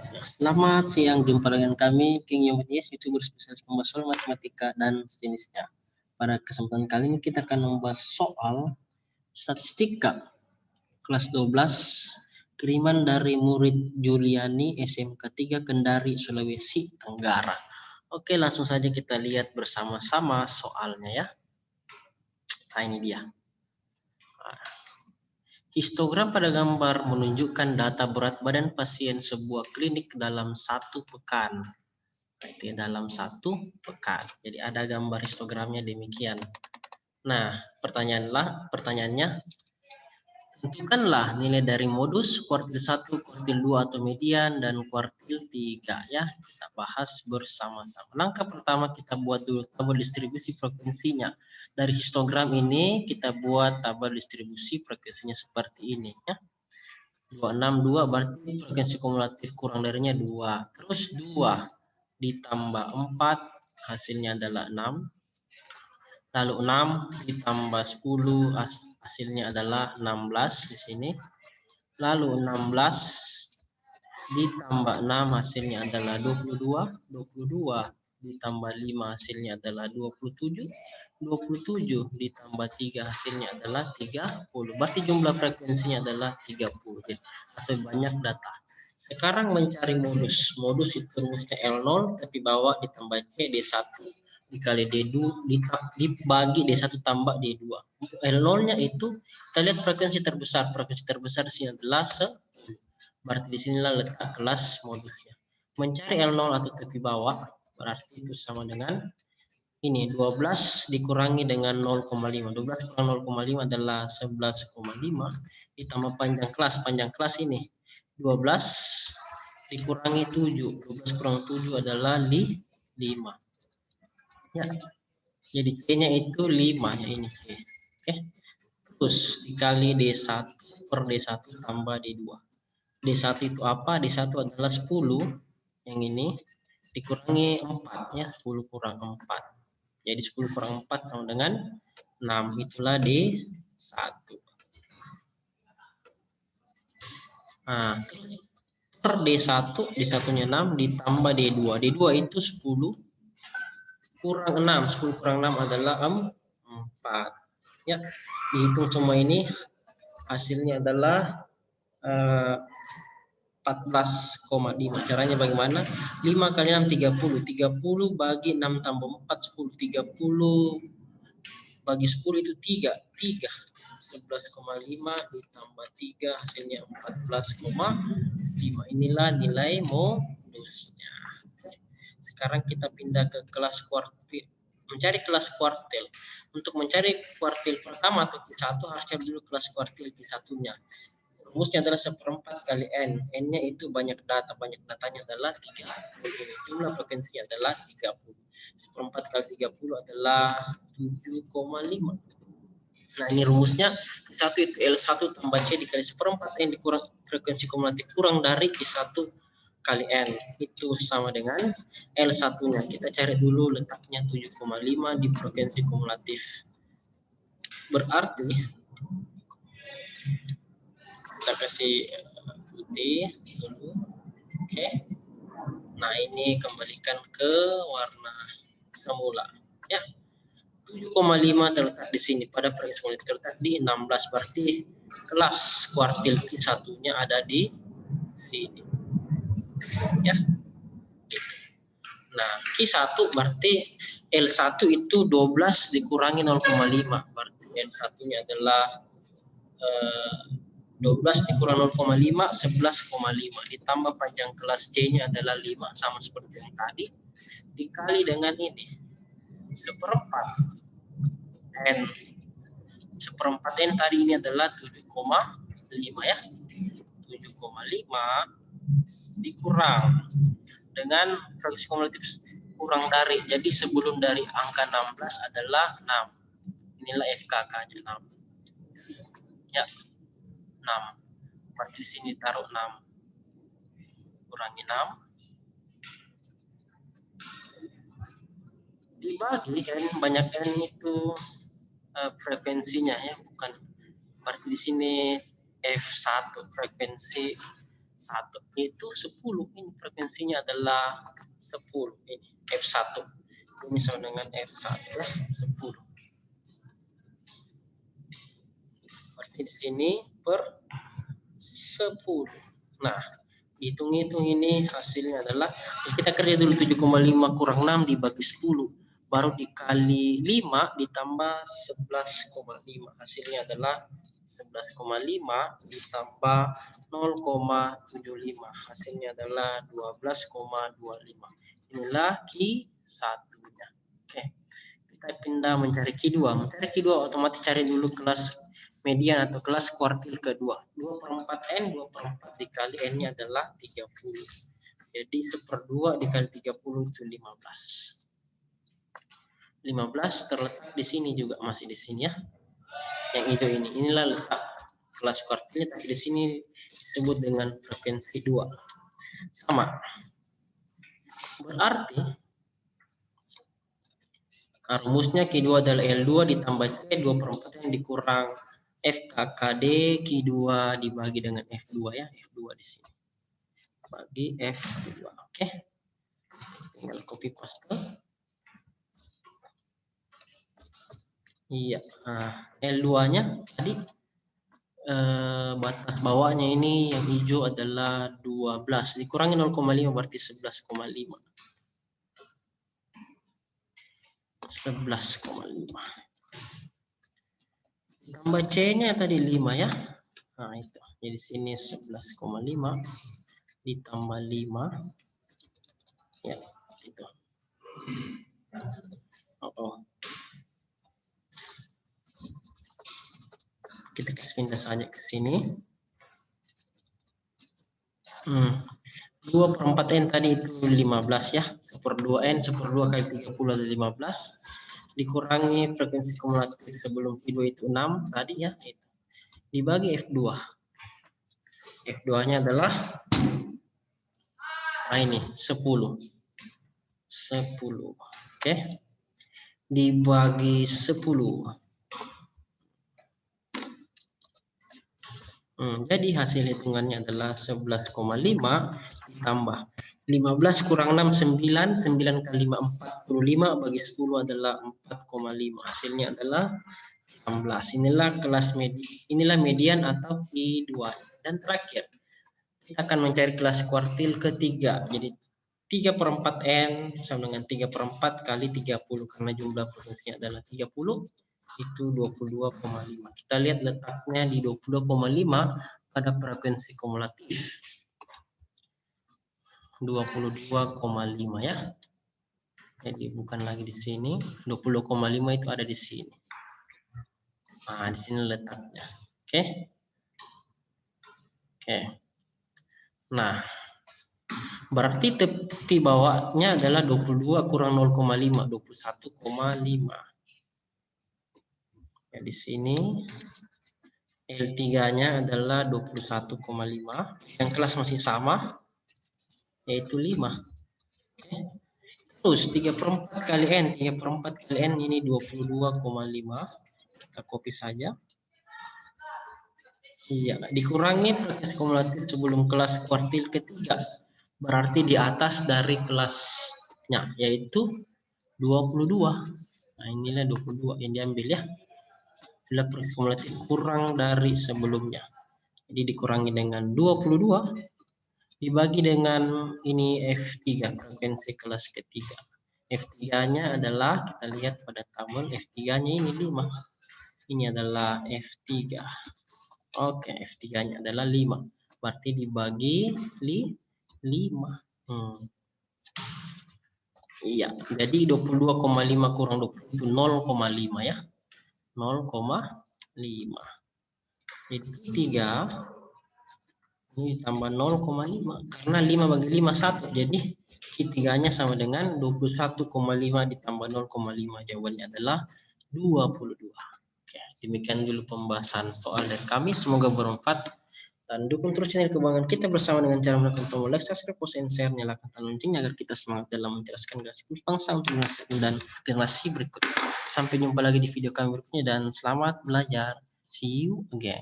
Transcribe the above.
Selamat siang, jumpa dengan kami King Yomides, YouTuber spesialis pembahasan matematika dan sejenisnya. Pada kesempatan kali ini kita akan membahas soal statistika kelas 12 kiriman dari murid Juliani SMK 3 Kendari, Sulawesi Tenggara. Oke, langsung saja kita lihat bersama-sama soalnya ya. Nah, ini dia. Histogram pada gambar menunjukkan data berat badan pasien sebuah klinik dalam 1 pekan. Itu dalam 1 pekan. Jadi ada gambar histogramnya demikian. Nah, pertanyaannya, tentukanlah nilai dari modus kuartil 1, kuartil 2 atau median, dan kuartil 3 ya. Kita bahas bersama-sama. Langkah pertama kita buat dulu tabel distribusi frekuensinya. Dari histogram ini kita buat tabel distribusi frekuensinya seperti ini ya. 262 berarti frekuensi kumulatif kurang darinya 2. Terus 2 ditambah 4 hasilnya adalah 6. Lalu 6 ditambah 10 hasilnya adalah 16 di sini. Lalu 16 ditambah 6 hasilnya adalah 22. 22 ditambah 5 hasilnya adalah 27. 27 ditambah 3 hasilnya adalah 30. Berarti jumlah frekuensinya adalah 30 atau banyak data. Sekarang mencari modus. Modus itu rumusnya L0 tapi bawah ditambah C D1 dikali D2 dibagi D1 tambah D2. L0-nya itu kita lihat frekuensi terbesar. Frekuensi terbesar di sini adalah 10. Berarti di sinilah letak kelas modusnya. Mencari L0 atau tepi bawah berarti itu sama dengan ini 12 dikurangi dengan 0,5. 12 kurang 0,5 adalah 11,5 ditambah panjang kelas. Panjang kelas ini 12 dikurangi 7. 12 kurang 7 adalah 5. Ya. Jadi C-nya itu 5 ya ini. Oke. Terus dikali D1 per D1 tambah D2. D1 itu apa? D1 adalah 10 yang ini dikurangi 4 ya. 10 kurang 4. Jadi 10 kurang 4 sama dengan 6. Itulah D1. Nah, per D1, D1-nya 6 ditambah D2. D2 itu 10 kurang 6. 10 kurang 6 adalah 4. Ya, dihitung semua ini hasilnya adalah 14,5. Caranya bagaimana? 5 kali 6 30. 30 bagi 6 tambah 4 10. 30 bagi 10 itu 3. 11,5 ditambah 3 hasilnya 14,5. Inilah nilai modusnya. Sekarang kita pindah ke kelas kuartil. Mencari kelas kuartil. Untuk mencari kuartil pertama atau Q1 harus cari dulu kelas kuartil Q1-nya. Rumusnya adalah 1/4 kali N. N-nya itu banyak data. Banyak datanya adalah 30. Jumlah frekuensinya adalah 30. 1/4 kali 30 adalah 7,5. Nah, ini rumusnya 1 itu L1 tambah C dikali 1/4 N dikurang frekuensi kumulatif kurang dari Q1 kali N. Itu sama dengan L1-nya. Kita cari dulu letaknya 7,5 di frekuensi kumulatif. Berarti kita kasih putih dulu. Oke. Nah, ini kembalikan ke warna semula. Ya. 7,5 terletak di sini pada frekuensi kumulatif terletak di 16. Berarti kelas kuartil Q1-nya ada di sini. Ya. Nah, Q1 berarti L1 itu 12 dikurangi 0,5. Berarti L1-nya adalah 12 dikurang 0,5, 11,5. Ditambah panjang kelas C-nya adalah 5. Sama seperti yang tadi. Dikali dengan ini. 1/4 N. 1/4 N tadi ini adalah 7,5 ya. 7,5 dikurang dengan frekuensi kumulatif kurang dari. Jadi sebelum dari angka 16 adalah 6. Inilah FKK-nya 6. Ya. 6. Berarti di sini taruh 6. Kurangi 6. Dibagi N, banyak N itu frekuensinya ya, bukan. Berarti di sini F1 frekuensi 1 itu 10. Ini frekuensinya adalah 10. Ini F1. Ini sama dengan F1 10. Berarti di sini per 10. Nah, hitung-hitung ini hasilnya adalah kita kerja dulu 7,5 kurang 6 dibagi 10. Baru dikali 5 ditambah 11,5. Hasilnya adalah 11,5 ditambah 0,75. Hasilnya adalah 12,25. Inilah Q1-nya. Oke. Kita pindah mencari Q2. Mencari Q2 otomatis cari dulu kelas median atau kelas kuartil kedua. 2/4 N, 2/4 dikali N-nya adalah 30. Jadi 1/2 dikali 30 itu 15. 15 terletak di sini juga, masih di sini ya. Yang hijau ini, inilah letak kelas kuartilnya, tapi di sini disebut dengan frekuensi 2. Sama. Berarti rumusnya Q2 adalah L2 ditambah C 2/4 yang dikurang FKKD Q2 dibagi dengan F2 ya, F2 di sini. Bagi F2. Oke. Tinggal copy paste. Iya, nah, L2-nya tadi batas bawahnya ini yang hijau adalah 12. Dikurangi 0,5 berarti 11,5. 11,5. Tambah C-nya tadi 5 ya. Nah, itu. Jadi sini 11,5 ditambah 5. Ya, itu. Oh. Kita pindah saja ke sini. 2/4 N tadi itu 15 ya. 1/2 N, 1/2 kali 30 ada 15. Dikurangi frekuensi kumulatif sebelum Q2 itu 6 tadi ya. Itu. Dibagi F2. F2-nya adalah ini 10. 10. Oke. Dibagi 10. Jadi hasil hitungannya adalah 11,5 ditambah 15 kurang 6 9, 9 kali 5 45 bagi 10 adalah 4,5. Hasilnya adalah 16. Inilah median atau Q2. Dan terakhir kita akan mencari kelas kuartil ketiga. Jadi 3/4 N sama dengan 3/4 kali 30 karena jumlah frekuensinya adalah 30. Itu 22,5. Kita lihat letaknya di 22,5 pada frekuensi kumulatif 22,5 ya. Jadi bukan lagi di sini, 20,5 itu ada di sini. Nah, di sini letaknya. Oke. Oke. Nah, berarti tepi bawahnya adalah 22 kurang 0,5, 21,5. Ya, di sini L3-nya adalah 21,5. Yang kelas masih sama, yaitu 5. Oke. Terus 3/4 kali N. 3/4 kali N ini 22,5. Kita copy saja. Iya, dikurangi frekuensi kumulatif sebelum kelas kuartil ketiga. Berarti di atas dari kelasnya, yaitu 22. Nah, inilah 22 yang diambil ya. Bila kumulatif kurang dari sebelumnya. Jadi dikurangi dengan 22 dibagi dengan ini F3, frekuensi kelas ketiga. F3-nya adalah, kita lihat pada tabel, F3-nya ini 5. Ini adalah F3. Oke, F3-nya adalah 5. Berarti dibagi 5. Iya, jadi 22,5 kurang 20 itu 0,5 ya. 0,5. Jadi 3 ini tambah 0,5 karena 5 bagi 5 1. Jadi Q3-nya sama dengan 21,5 ditambah 0,5. Jawabannya adalah 22. Oke, demikian dulu pembahasan soal dari kami. Semoga bermanfaat. Dan dukung terus channel Kebanggaan kita bersama dengan cara menekan tombol like, subscribe, post, and share, nyalakan tanda loncengnya agar kita semangat dalam menjelaskan generasi bangsa untuk generasi berikutnya. Sampai jumpa lagi di video kami berikutnya dan selamat belajar. See you again.